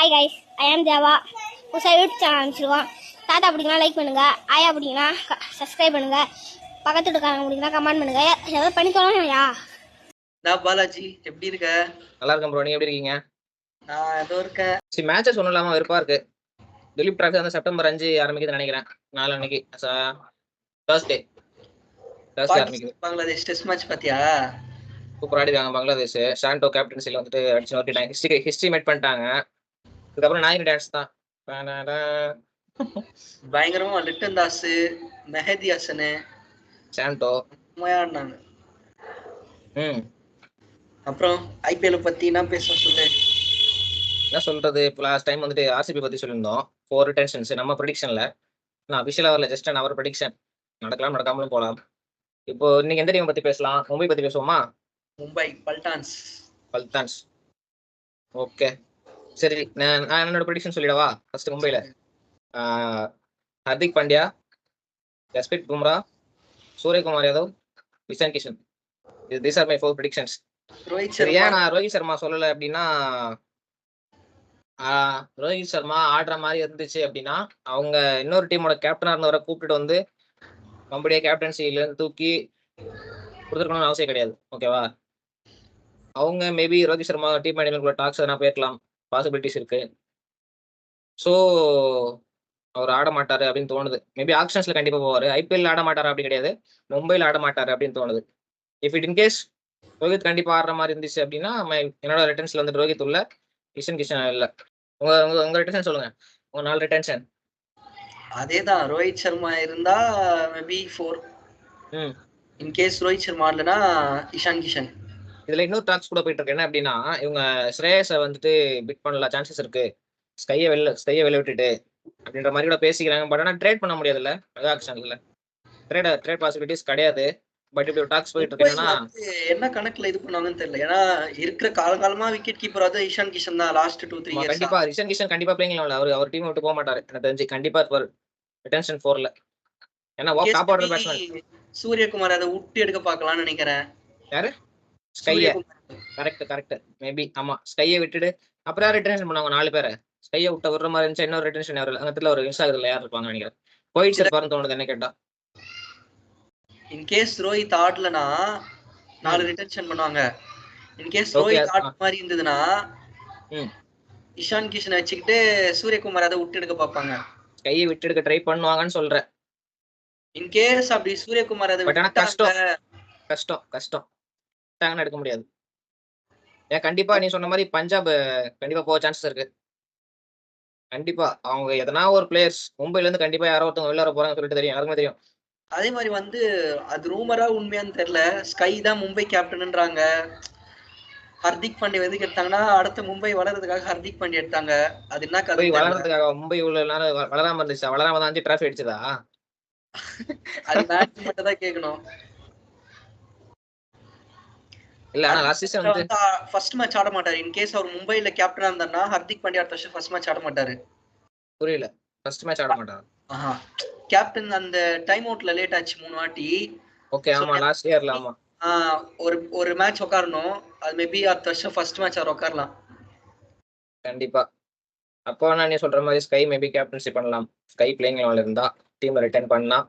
Hi guys, ஐ ஆம் தேவா. புதுசாக YouTube channel ஆரம்பிச்சிருக்கோம். தாத்தா பிடிக்கலாம் லைக் பண்ணுங்க, ஆயா பிடிங்கன்னா சப்ஸ்கிரைப் பண்ணுங்க, பக்கத்து வீட்டுக்காரங்க பிடிக்கலாம் கமெண்ட் பண்ணுங்க. ஏதாவது பண்ணி தோணுயா? நான் பாலாஜி, எப்படி இருக்க? நல்லா இருக்கேன் ப்ரோ, நீங்க எப்படி இருக்கீங்க? நான் ஏதோ இருக்கேன். சரி, மேட்சஸ் ஒன்றும் இல்லாமல் வெறுப்பா இருக்கு. திலீப் டிராஃபி வந்து செப்டம்பர் 5 ஆரம்பிக்குதுன்னு நினைக்கிறேன். நாளைக்கு தேர்ஸ்டே ஆரம்பிக்குது. பங்களாதேஷ் டெஸ்ட் மேட்ச் பாத்தியா? சூப்பர் ஆடிதாங்க பங்களாதேஷ். ஷாண்டோ கேப்டன்சில வந்துட்டு அடிச்சு நோக்கிட்டாங்க. ஹிஸ்டரி மேட் பண்ணிட்டாங்க. அதுக்கப்புறம் நாயகன் டான்ஸ் தான். பயங்கரமா லிட்டன் தாஸ், மெஹதி ஹசன், ஷாண்டோ ஆடினாங்க. அப்புறம் ஐபிஎல் பத்தி என்ன பேச சொல்லு. என்ன சொல்றது, இப்போ லாஸ்ட் டைம் வந்துட்டு ஆர்சிபி பத்தி சொல்லியிருந்தோம். 4 ரிட்டன்ஷன்ஸ் நம்ம ப்ரெடிக்ஷன்ல. நான் அபிஷியலா வரல, ஜஸ்ட் அவர் ப்ரெடிக்ஷன். நடக்கலாம் நடக்காமலும் போகலாம். இப்போ இன்னைக்கு எந்த டீம் பத்தி பேசலாம்? மும்பை பத்தி பேசுவோமா? மும்பை பல்டான்ஸ். ஓகே சரி, நான் என்னோட ப்ரெடிக்ஷன் சொல்லிடவா? ஃபர்ஸ்ட் மும்பைல Hardik Pandya, Jasprit Bumrah, Suryakumar Yadav, Ishan Kishan. These are my 4 predictions. ஏன் நான் ரோஹித் சர்மா சொல்லலை அப்படின்னா, ரோஹித் சர்மா ஆடுற மாதிரி இருந்துச்சு அப்படின்னா அவங்க இன்னொரு டீமோட கேப்டனா இருந்தவரை கூப்பிட்டு வந்து நம்மளுடைய கேப்டன்சில இருந்து தூக்கி கொடுத்துருக்கணும்னு அவசியம் கிடையாது. ஓகேவா? அவங்க maybe Rohit Sharma team management talks எதனா போயிருக்கலாம், பாசிபிலிட்டிஸ் இருக்கு. ஸோ அவர் ஆட மாட்டாரு அப்படின்னு தோணுது. மேபி ஆக்ஷன்ஸ்ல கண்டிப்பா போவாரு. ஐபிஎல் ஆட மாட்டாரு அப்படி கிடையாது, மும்பையில் ஆட மாட்டாரு அப்படின்னு தோணுது. இஃப் இட் இன்கேஸ் ரோஹித் கண்டிப்பா ஆடுற மாதிரி இருந்துச்சு அப்படின்னா என்னோட ரிட்டர்ன்ஸ்ல வந்து ரோஹித் உள்ள, இஷான் கிஷன் இல்ல. உங்க ரிட்டன்ஷன் சொல்லுங்க, உங்க 4 ரிட்டன்ஷன். அதேதான், ரோஹித் சர்மா இருந்தா maybe 4. In case Rohit Sharma இல்லனா இஷான் கிஷன். இதுல இன்னொரு டாக்ஸ் கூட போயிட்டு இருக்கு. என்ன அப்படின்னா, இவங்க ஸ்ரேயஸை வந்துட்டு பிட் பண்ணல, சான்சஸ் இருக்கு, ஸ்கையை வெளில விட்டுட்டு அப்படின்ற மாதிரி கூட பேசிக்கிறாங்க. பட் ஆனா ட்ரேட் பண்ண முடியாதுல்ல, மெகா ஆக்ஷன்ல ட்ரேட் பாசிபிலிட்டிஸ் கிடையாது. பட் இப்படி ஒரு டாக்ஸ் போயிட்டு இருக்குன்னா என்ன கணக்குல இது பண்ணுவாங்கன்னு தெரியல. ஏன்னா இருக்கிற காலகாலமா விக்கெட் கீப்பர் வந்து இஷான் கிஷன் தான். லாஸ்ட் 2-3 இயர்ஸ் கண்டிப்பா இஷான் கிஷன் கண்டிப்பா பிளேயிங் லெவல்ல அவர் டீம் விட்டு போக மாட்டாரு எனக்கு தெரிஞ்சு. கண்டிப்பா இருப்பாரு ரிட்டன்ஷன் 4ல. ஏன்னா டாப் ஆர்டர் பேட்ஸ்மேன். சூரியகுமார் அதை விட்டு எடுக்க பார்க்கலாம்னு நினைக்கிறேன். யாரு? ஸ்கையை. Correct maybe. ஆமா, ஸ்கையை விட்டுடு. அப்புறம் யார் ரிட்டன்ஷன் பண்ணுவாங்க? 4 பேரை ஸ்கையை விட்ட விடுற மாதிரி இருந்துச்சு. இன்னொரு ரிட்டன்ஷன் யாரு அங்கத்துல ஒரு இன்ஸ்டாகிராம்ல யார் இருப்பாங்க நினைக்கிறேன். போயிட்டு இருப்பாருன்னு தோணுது என்ன கேட்டா. இன்கேஸ் ரோஹித் ஆடலனா 4 ரிட்டன்ஷன் பண்ணுவாங்க. இன்கேஸ் ரோஹித் ஆட மாதிரி இருந்ததுன்னா இஷான் கிஷன் வச்சுக்கிட்டு சூரியகுமார் அதை விட்டு எடுக்க பார்ப்பாங்க. கையை விட்டு எடுக்க ட்ரை பண்ணுவாங்கன்னு சொல்றேன். இன்கேஸ் அப்படி சூரியகுமார் அதை கஷ்டம் எடுக்க முடியாது. ஏன் கண்டிப்பா நீ சொன்ன மாதிரி பஞ்சாப் கண்டிப்பா போக சான்சஸ் இருக்கு. கண்டிப்பா அவங்க எதனா ஒரு பிளேயர்ஸ் மும்பைல இருந்து கண்டிப்பா யாரோ ஒருத்தவங்க வெளில வர போறாங்க சொல்லிட்டு தெரியும், யாருக்குமே தெரியும். அதே மாதிரி வந்து அது ரூமரா உண்மையான்னு தெரியல, ஸ்கை தான் மும்பை கேப்டன்ன்றாங்க. ஹர்திக் பாண்டியா எதுக்கு எடுத்தாங்கன்னா அடுத்த மும்பை வளர்றதுக்காக ஹர்திக் பாண்டியா எடுத்தாங்க. அது என்ன கதை? வளர்றதுக்காக மும்பை உள்ள வளராம இருந்துச்சா? வளராம தான் 5 டிராஃபி அடிச்சதா? அது மேட்ச் மட்டும் தான் கேட்கணும். இல்ல ஆனா லாஸ்ட் சீசன் வந்து ஃபர்ஸ்ட் மேட்ச் ஆட மாட்டாரு. இன் கேஸ் அவர் மும்பைல கேப்டனா இருந்தாருன்னா ஹர்திக் பாண்டியா அடுத்த வருஷம் ஃபர்ஸ்ட் மேட்ச் ஆட மாட்டாரு. புரியல, ஃபர்ஸ்ட் மேட்ச் ஆட மாட்டாரு. கேப்டன் அந்த டைம் அவுட்ல லேட் ஆச்சு 3 வாட்டி. ஓகே, ஆமா லாஸ்ட் இயர்ல. ஆமா, ஒரு மேட்ச் உட்காரணும். அது மேபி அடுத்த வருஷம் ஃபர்ஸ்ட் மேட்ச் அவர் உட்காரலாம் கண்டிப்பா. அப்போ நான் நீ சொல்ற மாதிரி ஸ்கை மேபி கேப்டன்சி பண்ணலாம். ஸ்கை பிளேயிங் லெவல்ல இருந்தா டீம் ரிட்டர்ன் பண்ணா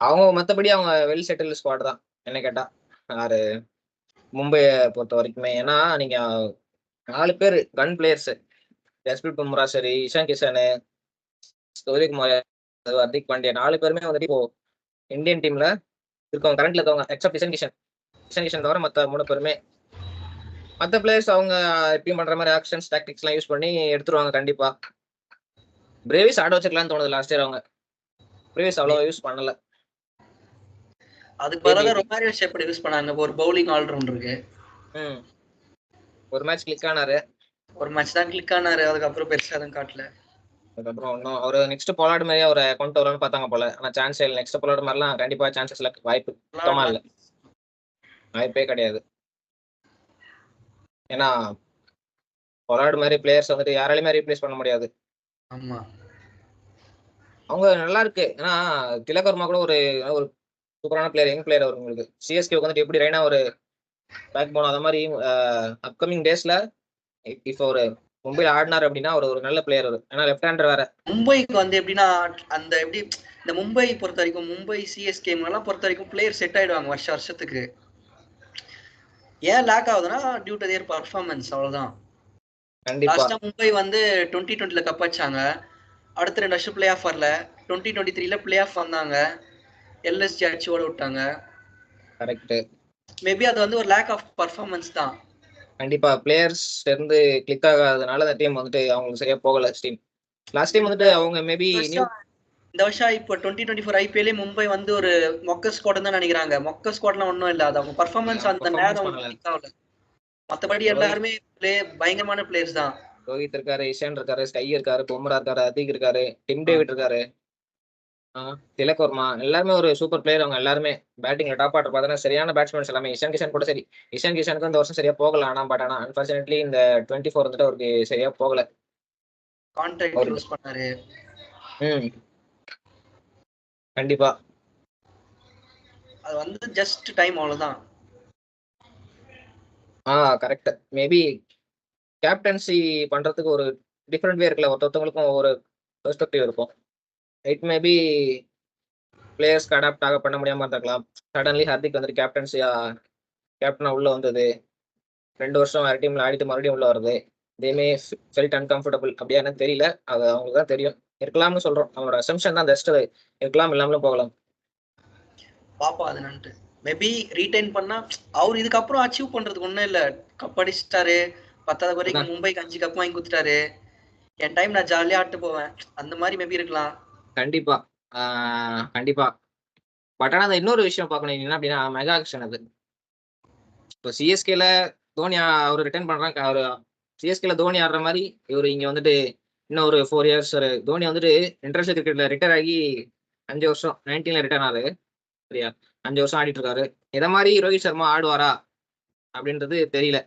அவங்க மற்றபடி அவங்க வெல் செட்டில் ஸ்குவாட் தான் என்ன கேட்டா யாரு மும்பையை பொறுத்த வரைக்குமே. ஏன்னா நீங்க 4 பேர் கன் பிளேயர்ஸ், ஜஸ்பிரித் பும்ரா சரி, இஷான் கிஷன், சூரியகுமார், ஹர்திக் பாண்டியா, 4 பேருமே வந்துட்டு இப்போ இந்தியன் டீம்ல இருக்கவங்க, கரண்ட்ல இருக்கவங்க எக்ஸப்ட் இஷான் கிஷன் தவிர மற்ற 3 பேருமே மற்ற பிளேயர்ஸ் அவங்க எப்பயும் பண்ற மாதிரி ஆக்ஷன்ஸ் டாக்டிக்ஸ் எல்லாம் யூஸ் பண்ணி எடுத்துருவாங்க கண்டிப்பா. பிரேவிஸ் ஆட வச்சுக்கலாம்னு தோணுது. லாஸ்ட் இயர் அவங்க பிரேவிஸ் அவ்வளவு யூஸ் பண்ணல. அதுக்கு பதிலா ரொமாரியோ ஷெப்பர்ட் யூஸ் பண்ணாங்க. ஒரு பவுலிங் ஆல்ரவுண்டருக்கு ஒரு மேட்ச் கிளிக் ஆனாரு. அதுக்கப்புறம் பெருசா எதுவும் காட்டல. அதுக்கப்புறம் இன்னும் அவரு நெக்ஸ்ட் பொலாட் மாதிரி அவரை கொண்டு வரணும்னு பார்த்தாங்க போல. ஆனா சான்ஸ் இல்லை. நெக்ஸ்ட் பொலாட் மாதிரிலாம் கண்டிப்பா சான்சஸ் இல்லை, வாய்ப்பு சுத்தமா இல்லை, வாய்ப்பே கிடையாது. ஏன்னா பொலாட் மாதிரி பிளேயர்ஸ் வந்துட்டு யாராலையுமே ரீப்ளேஸ் பண்ண முடியாது. ஆமா, அவங்க நல்லா இருக்கு. ஏன்னா திலக் வர்மா கூட ஒரு சூப்பரான பிளேயர், யங் பிளேயர். அவர் உங்களுக்கு சிஎஸ்கே வந்துட்டு எப்படி ரைனா ஒரு பேக் போனோம், அந்த மாதிரி அப்கமிங் டேஸ்ல இப்போ ஒரு மும்பைல ஆடினாரு அப்படின்னா ஒரு ஒரு நல்ல பிளேயர் அவர். ஏன்னா லெஃப்ட் ஹேண்டர் வேற. மும்பைக்கு வந்து எப்படின்னா அந்த எப்படி இந்த மும்பை பொறுத்த வரைக்கும் மும்பை சிஎஸ்கே எல்லாம் பொறுத்த வரைக்கும் பிளேயர் செட் ஆயிடுவாங்க வருஷத்துக்கு. ஏன் லேக் ஆகுதுன்னா டியூ டு தேர் பர்ஃபார்மன்ஸ், அவ்வளவுதான். கண்டிப்பா லாஸ்டா மும்பை வந்து 2020 கப் அடிச்சாங்க. அடுத்த 2 வருஷம் பிளே ஆஃப் வரல. 2023 பிளே ஆஃப் வந்தாங்க, எல்எஸ்ஜி அடிச்சு ஓட விட்டாங்க. கரெக்ட். மேபி அது வந்து ஒரு லேக் ஆஃப் பர்ஃபார்மன்ஸ் தான். கண்டிப்பா பிளேயர்ஸ் இருந்து கிளிக் ஆகாதனால அந்த டீம் வந்துட்டு அவங்களுக்கு சரியா போகல. டீம் லாஸ்ட் டைம் வந்துட்டு அவங்க மேபி இந்த வருஷம் இப்போ 2024 ஐபிஎல்லே மும்பை வந்து ஒரு மொக்க ஸ்குவாட் தான் நினைக்கிறாங்க. மொக்க ஸ்குவாட்லாம் ஒன்றும் இல்லை, அது அவங்க பர்ஃபார்மன்ஸ் அந்த நேரம் ஆகல. மற்றபடி எல்லாருமே பயங்கரமான பிளேயர்ஸ் தான். ரோஹித் இருக்காரு, இஷான் இருக்காரு, ஸ்கை இருக்காரு, பும்ரா இருக்காரு, அதிக் இருக்காரு, டிம் டேவிட் இருக்காரு, திலக் வர்மா, எல்லாருமே ஒரு சூப்பர் பிளேயர். அவங்க எல்லாருமே பேட்டிங்ல டாப் ஆர்டர் பார்த்தா சரியான பேட்ஸ்மேன்ஸ் எல்லாமே. இஷான் கிஷான் கூட சரி, இஷான் கிஷானுக்கு இந்த வருஷம் சரியா போகல. ஆனா அன்பார்ச்சுனேட்லி இந்த 24 வந்துட்டு அவருக்கு சரியா போகல. கான்ட்ராக்ட் யூஸ் பண்ணாரு. கண்டிப்பா அது வந்து ஜஸ்ட் டைம், அவ்வளவுதான். கரெக்ட். மேபி கேப்டன்சி பண்றதுக்கு ஒரு டிஃப்ரெண்ட் வே இருக்குல்ல, ஒருத்தவங்களுக்கும் ஒரு பெர்ஸ்பெக்டிவ் இருக்கும். இட் மேபி பிளேயர்ஸ்க்கு அடாப்ட் ஆக பண்ண முடியாம இருந்திருக்கலாம். சடன்லி ஹார்திக் வந்துட்டு கேப்டனா உள்ள வந்தது, 2 வருஷம் வேற டீம்ல ஆடிட்டு மறுபடியும் உள்ள வருது. இதேமே ஃபெல்ட் அன்கம்ஃபர்டபுள் அப்படியா எனக்கு தெரியல, அது அவங்களுக்கு தான் தெரியும். இருக்கலாம்னு சொல்றோம், அவங்களோட அசம்ஷன் தான். ஜஸ்ட் இருக்கலாம், இல்லாமலும் போகலாம். பாப்பா அது நன்ட்டு மேபி ரீடைன் பண்ணா அவர் இதுக்கப்புறம் அச்சீவ் பண்றதுக்கு ஒண்ணும் இல்ல. கப் அடிச்சிட்டாரு, 10வது வரைக்கும் மும்பைக்கு 5 கப் வாங்கி கொடுத்துட்டாரு. என் டைம் நான் ஜாலியா ஆட்டு போவேன், அந்த மாதிரி மேபி இருக்கலாம். கண்டிப்பா கண்டிப்பா. பட் ஆனா அந்த இன்னொரு விஷயம் பார்க்கணும் என்ன அப்படின்னா மெகா ஆக்ஷன். அது இப்போ சிஎஸ்கேல தோனி அவர் ரிட்டர்ன் பண்றாங்க. அவர் சிஎஸ்கேல தோனி ஆடுற மாதிரி இவர் இங்க வந்துட்டு இன்னும் ஒரு 4 இயர்ஸ் தோனி வந்துட்டு இன்டர்நேஷனல் கிரிக்கெட்ல ரிட்டையர் ஆகி 5 வருஷம் 19ல ரிட்டர்ன் ஆறு சரியா, 5 வருஷம் ஆடிட்டு இருக்காரு. இதை மாதிரி ரோஹித் சர்மா ஆடுவாரா அப்படின்றது தெரியல.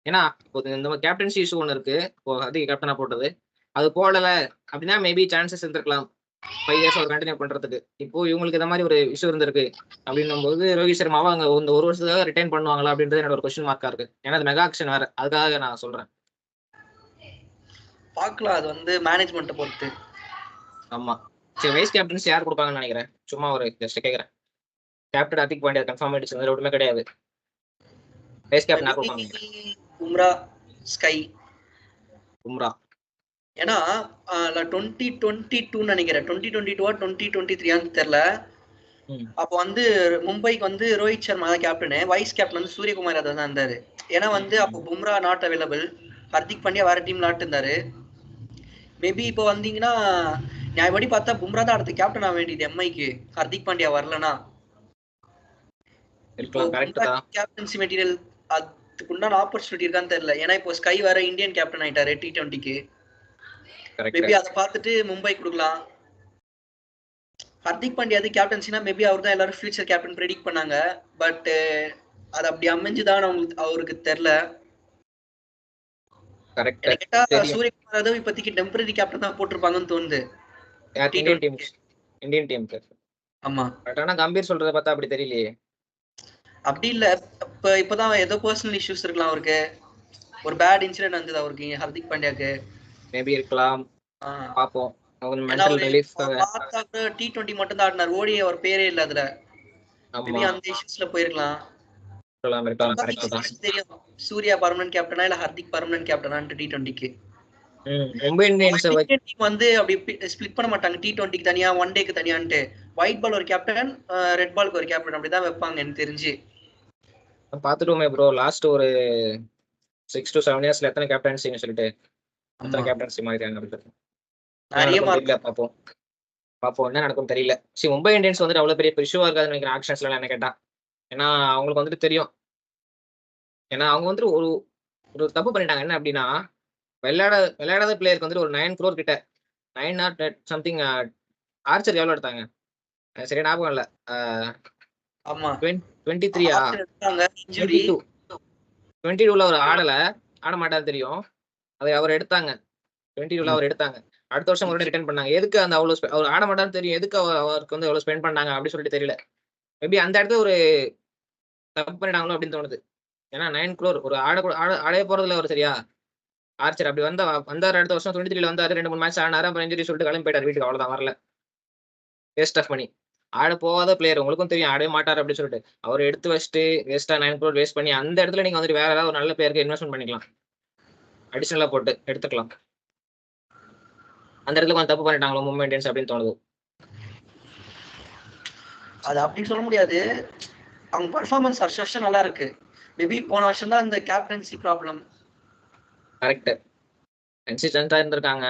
ஏன்னா இப்போ இந்த கேப்டன்சி இஷ்யூ ஒன்று இருக்கு. இப்போ அதிக கேப்டனா போட்டது அது போடல அப்படின்னா மேபி சான்சஸ் இருந்திருக்கலாம் 5 இயர்ஸ் அவர் கண்டினியூ பண்றதுக்கு. இப்போ இவங்களுக்கு இந்த மாதிரி ஒரு இஷ்யூ இருந்திருக்கு அப்படின்னும் போது ரோஹித் சர்மாவை அவங்க இந்த ஒரு வருஷத்துக்காக ரிட்டைன் பண்ணுவாங்களா அப்படின்றது என்னோட ஒரு கொஸ்டின் மார்க்கா இருக்கு. ஏன்னா அது மெகா ஆக்ஷன் வேற, அதுக்காக நான் சொல்றேன். பார்க்கலாம், அது வந்து மேனேஜ்மெண்ட்டை பொறுத்து. ஆமா சரி, வைஸ் கேப்டன்சி யார் கொடுப்பாங்கன்னு நினைக்கிறேன்? சும்மா ஒரு ஜஸ்ட் கேட்கறேன். கேப்டன் ஹார்திக் பாண்டியா கன்ஃபார்ம் ஆயிடுச்சு, ஒன்றுமே கிடையாது. வைஸ் கேப்டன் யார் கொடுப்பாங்க? பும்ரா, ஸ்கை. பும்ரா ஏன்னா 2022 நினைக்கிறேன், 2022 2023 தெரியல. அப்போ வந்து மும்பைக்கு வந்து ரோஹித் சர்மா தான் கேப்டனு, வைஸ் கேப்டன் வந்து சூரியகுமார் யாதவ் தான் இருந்தாரு. ஏன்னா வந்து அப்போ பும்ரா நாட் அவைலபிள், ஹர்திக் பாண்டியா வேற டீம் நாட்டு இருந்தாரு. மேபி இப்போ வந்தீங்கன்னா நியாயப்படி பார்த்தா பும்ரா தான் அடுத்த கேப்டன் ஆக வேண்டியது எம்ஐக்கு, ஹர்திக் பாண்டியா வரலனா. கேப்டன்சி மெட்டீரியல் அதுக்கு உண்டான ஆப்பர்ச்சுனிட்டி இருக்கான்னு தெரியல. ஏன்னா இப்போ ஸ்கை வேற இந்தியன் கேப்டன் ஆயிட்டாரு T20க்கு. மேபி அதை பார்த்துட்டு மும்பை கொடுக்கலாம். ஹர்திக் பாண்டியா அது கேப்டன்சினா மேபி அவர் தான் எல்லாரும் ஃபியூச்சர் கேப்டன் ப்ரெடிக்ட் பண்ணாங்க. பட் அது அப்படி அமைஞ்சுதான் அவருக்கு தெரியல. கேட்டா சூரியகுமார் யாதவ் இப்போதைக்கு டெம்பரரி கேப்டன் தான் போட்டிருப்பாங்கன்னு தோணுது இந்தியன் டீமுக்கு. ஆமா பட் ஆனா கம்பீர் சொல்றத பார்த்தா அப்படி தெரியலையே. அப்படி இல்ல, இப்பதான் ஏதோ பர்சனல் இஷ்யூஸ் இருக்கலாம் அவருக்கு. ஒரு பேட் இன்சிடென்ட் வந்தது அவருக்கு, ஹர்திக் பாண்டியாக்கு. மேபி இருக்கலாம், பாப்போம். T20 மட்டும் தான் ஆடினார், ஓடி அவர் பேரே இல்ல அதுல. மேபி அந்த இஷ்யூஸ்ல போயிருக்கலாம். தெரியும் சூர்யா பர்மனன்ட் கேப்டனா இல்ல ஹர்திக் பர்மனன்ட் கேப்டனா T20க்கு. மும்பை இந்தியன்ஸ் வந்து அப்படி ஸ்ப்ளிட் பண்ண மாட்டாங்க, T20க்கு தனியா, ஒன் டேக்கு தனியான்ட்டு. ஒயிட் பால் ஒரு கேப்டன், ரெட் பாலுக்கு ஒரு கேப்டன், அப்படிதான் வைப்பாங்க எனக்கு தெரிஞ்சு. பாத்துட்டோமே ப்ரோ, லாஸ்ட் ஒரு 6 to 7 இயர்ஸ்ல எத்தனை கேப்டன்சின்னு சொல்லிட்டு எத்தனை கேப்டன்சி மாறிட்டாங்க. பாப்போம் என்ன நடக்கும் தெரியல. சரி, மும்பை இந்தியன்ஸ் வந்துட்டு அவ்வளவு பெரிய இஷ்யூவா இருக்காதுன்னு நினைக்கிறேன் ஆக்ஷன்ஸ்ல என்ன கேட்டா. ஏன்னா அவங்களுக்கு வந்துட்டு தெரியும், ஏன்னா அவங்க வந்துட்டு ஒரு தப்பு பண்ணிட்டாங்க. என்ன அப்படின்னா விளையாடாத பிளேயருக்கு வந்துட்டு ஒரு 9 crore கிட்ட 9 or சம்திங். ஆர்ச்சர் எவ்வளவு எடுத்தாங்க சரியா ஞாபகம் இல்ல. 22ல ஒரு ஆட மாட்டாரு தெரியும், அதை அவர் எடுத்தாங்க. 22ல அவர் எடுத்தாங்க. அடுத்த வருஷம் மறுபடியும் ரிட்டர்ன் பண்ணாங்க. எதுக்கு அந்த அவ்வளவு அவர் ஆட மாட்டான்னு தெரியும், எதுக்கு அவருக்கு வந்து எவ்வளவு ஸ்பெண்ட் பண்ணாங்க அப்படின்னு சொல்லிட்டு தெரியல. மேபி அந்த இடத்துல ஒரு தப்பு பண்ணிட்டாங்களோ அப்படின்னு தோணுது. ஏன்னா 9 crore ஒரு ஆடவே போறதுல ஒரு சரியா ஆர்ச்சர் அப்படி வந்தார் அடுத்த வருஷம் 23 வந்தாரு, 2-3 மேட்ச் ஆனாரு, அப்புறம் இன்ஜுரி சொல்லிட்டு கிளம்பி போயிட்டார் வீட்டுக்கு, அவ்வளவுதான் வரல. Waste of money. ஆட போகாத பிளேயர் உங்களுக்கும் தெரியும், ஆடவே மாட்டார் அப்படின்னு சொல்லிட்டு அவர் எடுத்து வச்சுட்டு வேஸ்டா 9 crore வேஸ்ட் பண்ணி அந்த இடத்துல நீங்க வந்துட்டு வேற ஏதாவது ஒரு நல்ல பிளேயருக்கு இன்வெஸ்ட்மெண்ட் பண்ணிக்கலாம், அடிஷனலா போட்டு எடுத்துக்கலாம். அந்த இடத்துல கொஞ்சம் தப்பு பண்ணிட்டாங்களோ மும்பை இந்தியன்ஸ் அப்படின்னு தோணுது. அது அப்படி சொல்ல முடியாது, அவங்க பர்ஃபார்மன்ஸ் வருஷம் நல்லா இருக்கு. மேபி போன வருஷம் தான் இந்த கேப்டன்சி ப்ராப்ளம். கரெக்ட், கன்சிஸ்டன்டா இருந்திருக்காங்க,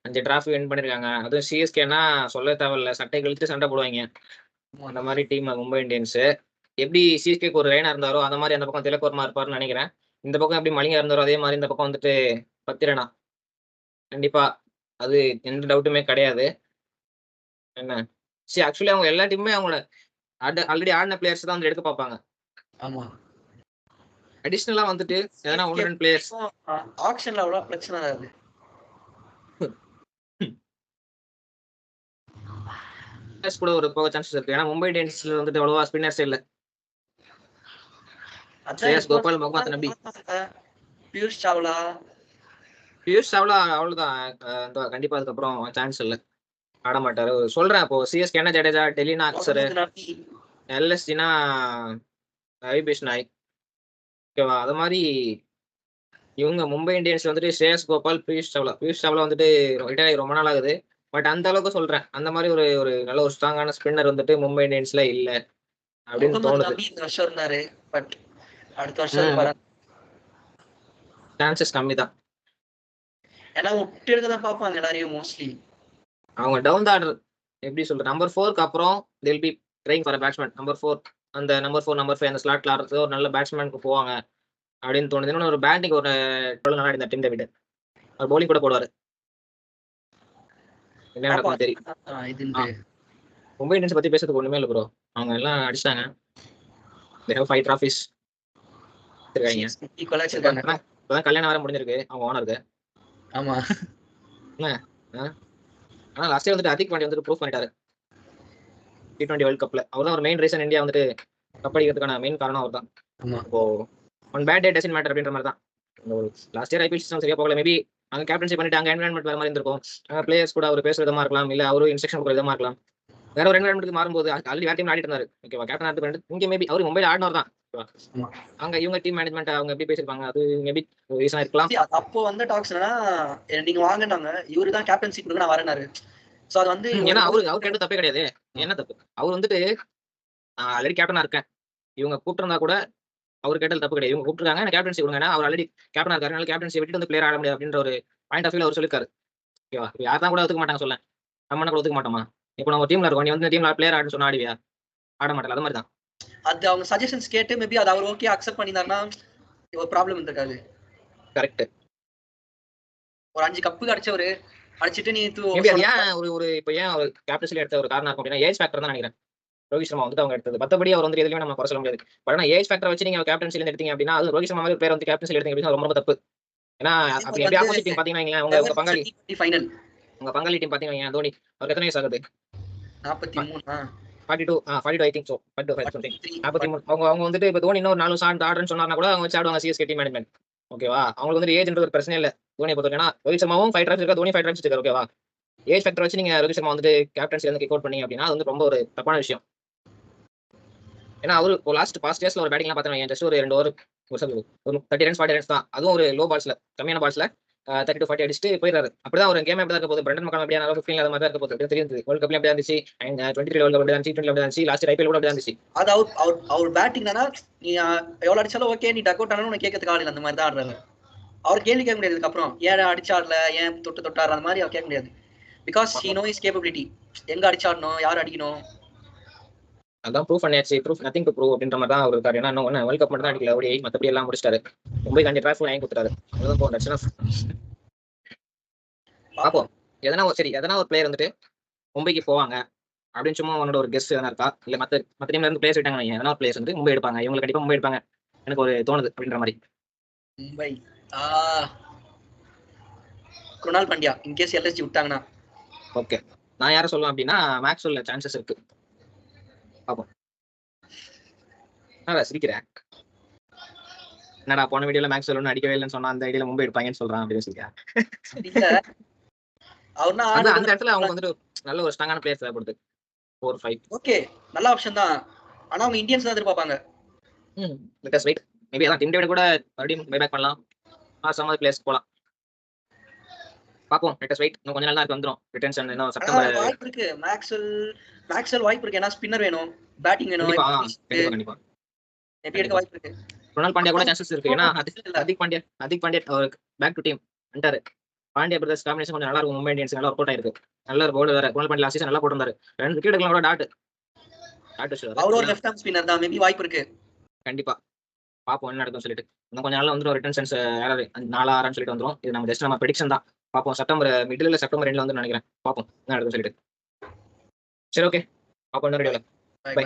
5 டிராஃபி வின் பண்ணிருக்காங்க. அதுவும் சிஎஸ்கேனா சொல்ல தேவையில்ல, சட்டை கழித்து சண்டை போடுவாங்க அந்த மாதிரி டீம் மும்பை இந்தியன்ஸ். எப்படி சிஎஸ்கேக்கு ஒரு ரைனா இருந்தாரோ அந்த மாதிரி அந்த பக்கம் திலக் வர்மா இருப்பாருன்னு நினைக்கிறேன். இந்த பக்கம் எப்படி மலிங்கா இருந்தாரோ அதே மாதிரி இந்த பக்கம் வந்துட்டு பத்திரனா கண்டிப்பா, அது எந்த டவுட்டுமே கிடையாது. என்ன சரி, ஆக்சுவலி அவங்க எல்லா டீமுமே அவங்களோட ஆல்ரெடி ஆடின பிளேயர்ஸ் தான் வந்து எடுக்க பார்ப்பாங்க. ஆமா, அடிஷனலா வந்துட்டு எதனா 1-2 பிளேயர்ஸ் ஆக்ஷன்ல அவ்வளவு பிரச்சனை வராது. கூட ஒரு போக சான்சஸ் இருக்கு. ஏன்னா மும்பை இந்தியன்ஸ்ல வந்துட்டு அவ்வளவா ஸ்பின்னர்ஸ் இல்ல. ஸ்ரேயஸ் கோபால், முகமது நபி, பியூஷ் சாவ்லா அவ்வளவுதான். கண்டிப்பா அதுக்கப்புறம் சான்ஸ் இல்ல, ஆட மாட்டாரு. சொல்றேன் இப்போ சிஎஸ்கே என்ன ஜடேஜா, டெலினா அக்சர், எல்எஸ்டினா ரவிபேஷ் நாய், ஓகேவா? அது மாதிரி இவங்க மும்பை இந்தியன்ஸ் வந்துட்டு ஸ்ரேயஸ் கோபால், பியூஷ் சாவ்லா வந்துட்டு ரிட்டையர் ஆகி ரொம்ப நாள் ஆகுது. பட் அந்த அளவுக்கு சொல்றேன், அந்த மாதிரி ஒரு நல்ல ஒரு ஸ்ட்ராங்கான ஸ்பின்னர் வந்துட்டு மும்பை இந்தியன்ஸ்ல இல்ல அப்படின்னு தோணுது. இருந்தாரு, பட் அடுத்த வருஷம் சான்சஸ் கம்மி தான். ஏன்னா விட்டு எடுக்க தான் பார்ப்பாங்க எல்லாரையும் மோஸ்ட்லி. அவங்க டவுன் த ஆர்டர் எப்படி சொல்ற, நம்பர் 4க்கு அப்புறம் they'll be trying for a batsman. Number 4 அந்த நம்பர் 4 நம்பர் 5 அந்த ஸ்லாட்ல ஆடுறது ஒரு நல்ல பேட்ஸ்மேனுக்கு போவாங்க அப்படின்னு தோணுது. இன்னொன்று ஒரு பேட்டிங் ஒரு நல்லா இந்த டீம் டேவிட் அவர் பவுலிங் கூட போடுவாரு, என்ன நடக்கும் தெரியும். மும்பை இந்தியன்ஸ் பத்தி பேசுறதுக்கு ஒண்ணுமே இல்லை ப்ரோ, அவங்க எல்லாம் அடிச்சிட்டாங்க. they have 5 trophies இருக்காங்க. இப்பதான் கல்யாணம் வேற முடிஞ்சிருக்கு அவங்க ஓனருக்கு. ஆமா, ஆனா லாஸ்ட் இயர் வந்துட்டு ஹர்திக் பாண்டியா வந்துட்டு ப்ரூவ் பண்ணிட்டாரு T20 வேர்ல்ட் கப்ல. அவர் தான் ஒரு மெயின் ரீசன் இந்தியா வந்துட்டு கப் அடிக்கிறதுக்கான மெயின் காரணம் அவர் தான். இப்போ one bad day doesn't matter அப்படின்ற மாதிரி தான். லாஸ்ட் இயர் ஐபிஎல் சீசன் சரியா போகல, மேபி அங்க கேப்டன்சி பண்ணிட்டு அங்க என்வரன்மெண்ட் வேற மாதிரி இருந்திருக்கும். பிளேயர்ஸ் கூட அவர் பேசுற விதமா இருக்கலாம், இல்ல அவரு இன்ஸ்ட்ரக்ஷன் கொடுக்குற விதமா இருக்கலாம். வேற ஒரு என்வரன்மெண்ட்டுக்கு மாறும்போது ஆல்ரெடி வேற டீம் ஆடிட்டு இருந்தாரு, ஓகேவா? கேப்டன் ஆடிட்டு பண்ணிட்டு இங்க மேபி அவர் மும்பைல ஆடினவர் தான், அங்க இவங்க டீம் மேனேஜ்மெண்ட் அவங்க எப்படி பேசிருப்பாங்க, அது மேபி ரீசனா இருக்கலாம். அப்போ வந்து டாக்ஸ் என்னன்னா நீங்க வாங்கினாங்க, இவரு தான் கேப்டன்சி கொடுக்க நான் வரேனாரு. சோ அது வந்து ஏன்னா அவர் கேட்டது தப்பே கிடையாது. என்ன தப்பு, அவர் வந்துட்டு ஆல்ரெடி கேப்டனா இருக்கேன், இவங்க கூப்பிட்டு கூட அவர் கேட்டது தப்பு கிடையாது. இவங்க கூப்பிட்டுருக்காங்க எனக்கு கேப்டன்சி கொடுங்க, அவர் ஆல்ரெடி கேப்டனா இருக்காரு, கேப்டன்சி விட்டு வந்து பிளேயர் ஆட முடியாது அப்படின்ற ஒரு பாயிண்ட் ஆஃப் வியூல அவர் சொல்லிருக்காரு, ஓகேவா? யார் தான் கூட ஒத்துக்க மாட்டாங்க சொல்ல, நம்ம கூட ஒத்துக்க மாட்டோமா? இப்போ நம்ம டீம்ல இருக்கோம், நீ வந்து டீம்ல பிளேயர் ஆடுன்னு சொன்னா ஆடுவியா? ஆட மாட்டல. அது மாதிரி தான் அது அவங்க சஜஷன்ஸ் கேட்டு மேபி அது அவர் ஓகே அக்செப்ட் பண்ணினாருன்னா ஒரு ப்ராப்ளம் இருக்காது. கரெக்ட். ஒரு 5 கப்பு அடிச்சவரு அடிச்சிட்டு நீ ஏன் ஒரு இப்போ ஏன் அவர் கேப்டன்சில எடுத்த ஒரு காரணம் இருக்கும் அப்படின்னா ஏஜ் ஃபேக்டர் தான் நினைக்கிறேன். ரோஹித் சர்மா வந்து அவங்க எடுத்தது, மற்றபடி அவர் வந்து எதுலையும் நம்ம குறை சொல்ல முடியாது. பட் ஆனால் ஏஜ் ஃபேக்டர் வச்சு நீங்க கேப்டன்சில எடுத்தீங்க அப்படின்னா அது ரோஹித் சர்மா மாதிரி பேர் வந்து கேப்டன்சில எடுத்தீங்க அப்படின்னா ரொம்ப தப்பு. ஏன்னா அப்படி எப்படி ஆப்போசிட் டீம் பாத்தீங்கன்னா உங்க பங்காளி ஃபைனல் உங்க பங்காளி டீம் பாத்தீங்கன்னா தோனி அவருக்கு எத்தனை வயசு ஆகுது? 42 ஐ திங்க் சோ 43. அவங்க வந்துட்டு இப்போ தோனி இன்னொரு 4 வருஷம் ஆடுறேன்னு சொன்னாருன்னா கூட அவங்க வச்சு ஆடுவாங்க சிஎஸ்கே டீம் மேனேஜ்மெண்ட், ஓகேவா? அவங்களுக்கு வந்து ஏஜ்ன்றது ஒரு பிரச்சனை இல்லை தோனியை பொறுத்தவரை. ஏன்னா ரோஹித் சர்மாவும் 5 ட்ராப்ஸ் இருக்கா, தோனி 5 ட்ராப்ஸ் இருக்காரு, ஓகேவா? ஏஜ் ஃபேக்டர் வச்சு நீங்க ரோஹித் சர்மா வந்துட்டு கேப்டன்சில இருந்து கிக் அவுட் பண்ணீங்க அப்படின்னா அது வந்து ரொம்ப ஒரு தப்பான விஷயம். ஏன்னா அவரு பாஸ்ட் இயர்ஸ்ல ஒரு பேட்டிங்லாம் பார்த்தோம், ஜஸ்ட் ஒரு 2 ஓவர் ஒரு 30 ரன்ஸ் 40 ரன்ஸ் தான், அதுவும் ஒரு லோ பால்ஸ்ல கம்மியான பால்ஸ்ல 30-40 அடிச்சுட்டு போயிடுறாரு. அப்படிதான் ஒரு கேம் எப்படி இருக்க போகுது, பிரண்டன் மக்கள் அப்படியே 15 அது மாதிரி தான் இருக்க போகுது தெரியுது. வேர்ல்ட் கப்ல எப்படி இருந்துச்சு, 23 வேர்ல்ட் கப் எப்படி இருந்துச்சு, T20 எப்படி இருந்துச்சு, லாஸ்ட் ஐபிஎல் கூட எப்படி இருந்துச்சு. அது அவர் பேட்டிங்னா நீ எவ்வளவு அடிச்சாலும் ஓகே, நீ டக் அவுட் ஆனாலும் உனக்கு கேட்கறதுக்கு ஆள் இல்லை, அந்த மாதிரி தான் ஆடுறாரு. அவர் கேள்வி கேட்க முடியாது அப்புறம் ஏன் அடிச்சாடல, ஏன் தொட்டாடுற அந்த மாதிரி அவர் கேட்க முடியாது. Because he no his capability, எங்க அடிச்சாடணும், யார் அடிக்கணும், அதான் ப்ரூவ் பண்ணியாச்சு. ப்ரூஃப் நத்திங் டு ப்ரூவ் அப்படின்ற மாதிரி தான் அவர் இருக்காரு. ஏன்னா இன்னும் வேர்ல்ட் கப் மட்டும் தான் அடிக்கல, ஓடி மற்றபடி எல்லாம் முடிச்சிட்டாரு. மும்பை 5 டிராஃபி வாங்கி கொடுத்துறாரு, அவ்வளவுதான் போகும். பார்ப்போம் எதனா ஒரு பிளேயர் வந்துட்டு மும்பைக்கு போவாங்க அப்படின்னு சும்மா உன்னோட ஒரு கெஸ்ட் எதனா இருக்கா, இல்ல மற்ற டீம்ல இருந்து பிளேயர்ஸ் விட்டாங்க, எதனா ஒரு பிளேயர்ஸ் வந்து மும்பை எடுப்பாங்க, இவங்க கண்டிப்பா மும்பை எடுப்பாங்க எனக்கு ஒரு தோணுது அப்படின்ற மாதிரி. மும்பை குணால் பாண்டியா இன்கேஸ் எல்எஸ்ஜி விட்டாங்கன்னா ஓகே. நான் யாரை சொல்லுவேன் அப்படின்னா மேக்ஸ்வெல்ல சான்சஸ் இருக்கு, பார்ப்போம். சிரிக்கிறேன் என்னடா போன வீடியோல மேக்ஸ்வெல் ஒன்றும் அடிக்கவே இல்லைன்னு சொன்னா அந்த ஐடியால மும்பை எடுப்பாங்கன்னு சொல்றான் அப்படின்னு சொல்லியா? இல்ல அவர்னா அந்த இடத்துல அவங்க வந்துட்டு நல்ல ஒரு ஸ்ட்ராங்கான பிளேயர் தேவைப்படுது. 4-5 ஓகே, நல்ல ஆப்ஷன் தான். ஆனா அவங்க இந்தியன்ஸ் தான் எதிர்பார்ப்பாங்க. Let wait. மேபி அதான் டீம் டேவிட் கூட மறுபடியும் பை பேக் பண்ணலாம். சம் பிளேயர்ஸ் போலாம். பாப்போம். Let wait. இன்னும் கொஞ்ச நாள் தான் இருக்கு வந்துரும். ரிட்டென்ஷன் இன்னும் செப்டம்பர். வாய்ப்பு இருக்கு. மேக்ஸ்வெல் வாய்ப்பு இருக்கு. ஏன்னா ஸ்பின்னர் வேணும், பேட்டிங் வேணும். கண்டிப்பா எப்படி எடுக்க வாய்ப்பு இருக்கு. ரொனால் பாண்டியா கூட சான்சஸ் இருக்கு. ஏன்னா ஹர்திக் பாண்டியா அவர் பேக் டு டீம் வந்துட்டாரு. பாண்டியா பிரதர்ஸ் காம்பினேஷன் கொஞ்சம் நல்லா இருக்கும். மும்பை இந்தியன்ஸ் நல்லா ஒர்க் அவுட் ஆயிருக்கு. நல்ல ஒரு பவுலர் வேற. ரொனால் பாண்டியா லாஸ்ட் சீசன் நல்லா போட்டுருந்தாரு. 2 விக்கெட் எடுக்கலாம் கூட டாட் அவர் ஒரு லெஃப்ட் ஆர்ம் ஸ்பின்னர் தான். மேபி வாய்ப்பு இருக்கு. கண்டிப்பா பாப்போம் என்ன நடக்கும்னு சொல்லிட்டு. இன்னும் கொஞ்ச நாள்ல வந்துரும் ரிட்டன்ஷன்ஸ் 4-6 சொல்லிட்டு வந்துரும். இது நம்ம ஜஸ்ட் நம்ம ப்ரெடிக்ஷன் தான். பாப்போம். செப்டம்பர் மிடில் இல்ல செப்டம்பர் 2ல வந்து நினைக்கிறேன். பாப்போம் என்ன நடக்கும்னு சொல்லிட்டு. சரி ஓகே, பாப்போம் இன்னொரு வீடியோல. பை.